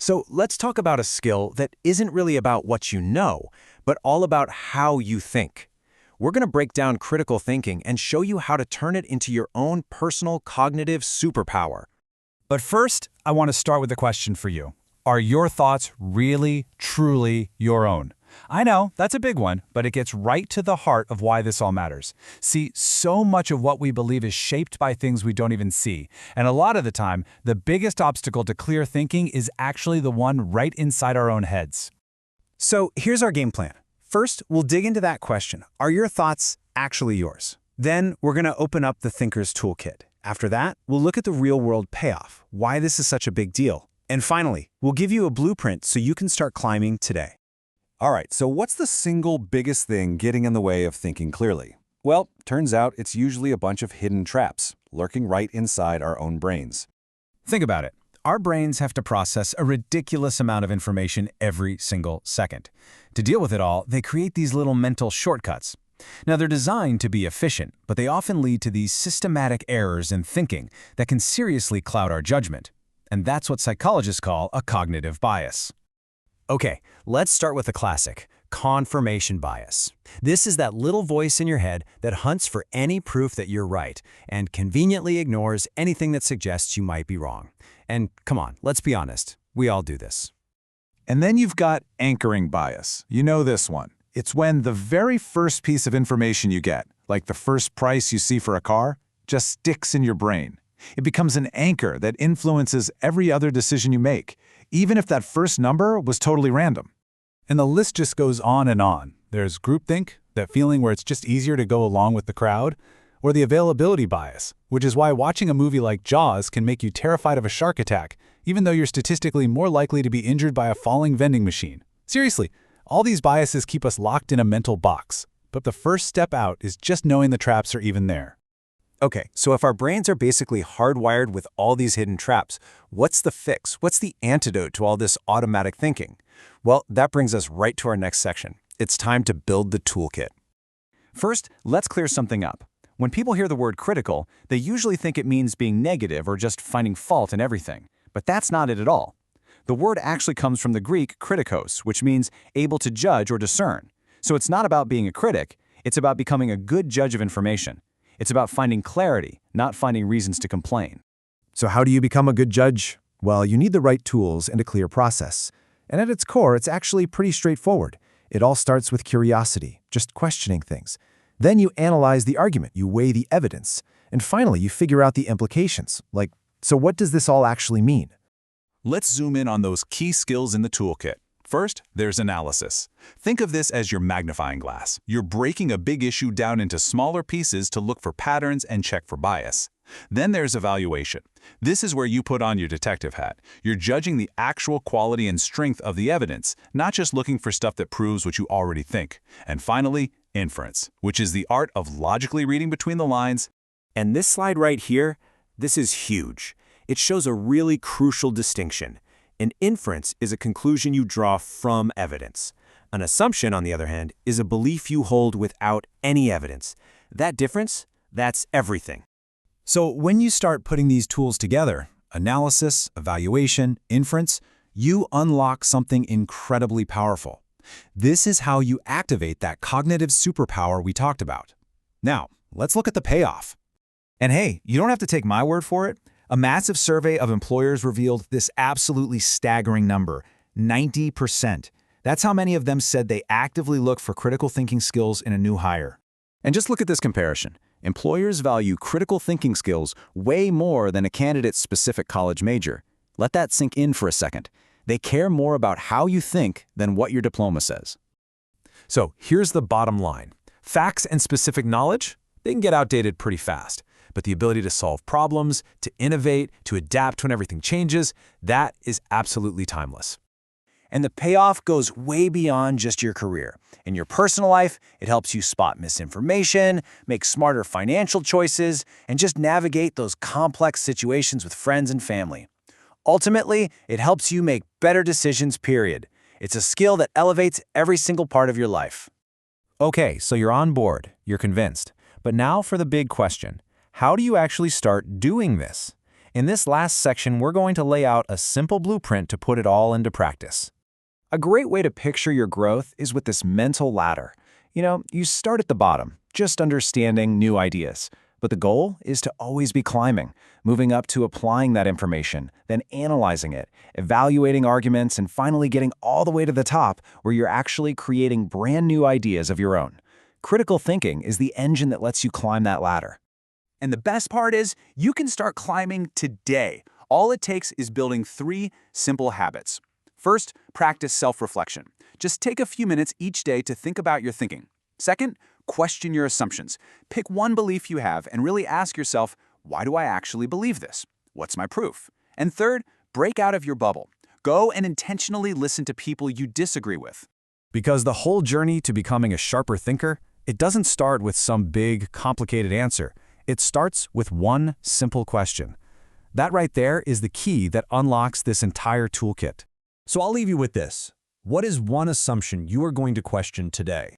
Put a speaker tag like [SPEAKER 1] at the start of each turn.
[SPEAKER 1] So let's talk about a skill that isn't really about what you know, but all about how you think. We're going to break down critical thinking and show you how to turn it into your own personal cognitive superpower.
[SPEAKER 2] But first, I want to start with a question for you. Are your thoughts really, truly your own? I know, that's a big one, but it gets right to the heart of why this all matters. See, so much of what we believe is shaped by things we don't even see. And a lot of the time, the biggest obstacle to clear thinking is actually the one right inside our own heads.
[SPEAKER 1] So here's our game plan. First, we'll dig into that question. Are your thoughts actually yours? Then we're going to open up the Thinker's Toolkit. After that, we'll look at the real-world payoff, why this is such a big deal. And finally, we'll give you a blueprint so you can start climbing today.
[SPEAKER 3] All right, so what's the single biggest thing getting in the way of thinking clearly? Well, turns out it's usually a bunch of hidden traps lurking right inside our own brains.
[SPEAKER 2] Think about it. Our brains have to process a ridiculous amount of information every single second. To deal with it all, they create these little mental shortcuts. Now, they're designed to be efficient, but they often lead to these systematic errors in thinking that can seriously cloud our judgment. And that's what psychologists call a cognitive bias.
[SPEAKER 1] Okay, let's start with the classic, confirmation bias. This is that little voice in your head that hunts for any proof that you're right and conveniently ignores anything that suggests you might be wrong. And come on, let's be honest, we all do this.
[SPEAKER 4] And then you've got anchoring bias. You know this one. It's when the very first piece of information you get, like the first price you see for a car, just sticks in your brain. It becomes an anchor that influences every other decision you make, even if that first number was totally random.
[SPEAKER 2] And the list just goes on and on. There's groupthink, that feeling where it's just easier to go along with the crowd, or the availability bias, which is why watching a movie like Jaws can make you terrified of a shark attack, even though you're statistically more likely to be injured by a falling vending machine. Seriously, all these biases keep us locked in a mental box. But the first step out is just knowing the traps are even there.
[SPEAKER 1] Okay, so if our brains are basically hardwired with all these hidden traps, what's the fix? What's the antidote to all this automatic thinking? Well, that brings us right to our next section. It's time to build the toolkit. First, let's clear something up. When people hear the word critical, they usually think it means being negative or just finding fault in everything. But that's not it at all. The word actually comes from the Greek kritikos, which means able to judge or discern. So it's not about being a critic, it's about becoming a good judge of information. It's about finding clarity, not finding reasons to complain.
[SPEAKER 5] So how do you become a good judge? Well, you need the right tools and a clear process. And at its core, it's actually pretty straightforward. It all starts with curiosity, just questioning things. Then you analyze the argument, you weigh the evidence. And finally, you figure out the implications. Like, so what does this all actually mean?
[SPEAKER 4] Let's zoom in on those key skills in the toolkit. First, there's analysis. Think of this as your magnifying glass. You're breaking a big issue down into smaller pieces to look for patterns and check for bias. Then there's evaluation. This is where you put on your detective hat. You're judging the actual quality and strength of the evidence, not just looking for stuff that proves what you already think. And finally, inference, which is the art of logically reading between the lines.
[SPEAKER 1] And this slide right here, this is huge. It shows a really crucial distinction. An inference is a conclusion you draw from evidence. An assumption, on the other hand, is a belief you hold without any evidence. That difference, that's everything.
[SPEAKER 2] So when you start putting these tools together, analysis, evaluation, inference, you unlock something incredibly powerful. This is how you activate that cognitive superpower we talked about. Now, let's look at the payoff. And hey, you don't have to take my word for it. A massive survey of employers revealed this absolutely staggering number, 90%. That's how many of them said they actively look for critical thinking skills in a new hire. And just look at this comparison. Employers value critical thinking skills way more than a candidate's specific college major. Let that sink in for a second. They care more about how you think than what your diploma says.
[SPEAKER 1] So here's the bottom line. Facts and specific knowledge, they can get outdated pretty fast. But the ability to solve problems, to innovate, to adapt when everything changes, that is absolutely timeless. And the payoff goes way beyond just your career. In your personal life, it helps you spot misinformation, make smarter financial choices, and just navigate those complex situations with friends and family. Ultimately, it helps you make better decisions, period. It's a skill that elevates every single part of your life. Okay, so you're on board, you're convinced. But now for the big question. How do you actually start doing this?
[SPEAKER 2] In this last section, we're going to lay out a simple blueprint to put it all into practice. A great way to picture your growth is with this mental ladder. You start at the bottom, just understanding new ideas. But the goal is to always be climbing, moving up to applying that information, then analyzing it, evaluating arguments, and finally getting all the way to the top where you're actually creating brand new ideas of your own. Critical thinking is the engine that lets you climb that ladder.
[SPEAKER 4] And the best part is, you can start climbing today. All it takes is building 3 simple habits. First, practice self-reflection. Just take a few minutes each day to think about your thinking. Second, question your assumptions. Pick one belief you have and really ask yourself, why do I actually believe this? What's my proof? And third, break out of your bubble. Go and intentionally listen to people you disagree with.
[SPEAKER 1] Because the whole journey to becoming a sharper thinker, it doesn't start with some big, complicated answer. It starts with one simple question. That right there is the key that unlocks this entire toolkit.
[SPEAKER 2] So I'll leave you with this. What is one assumption you are going to question today?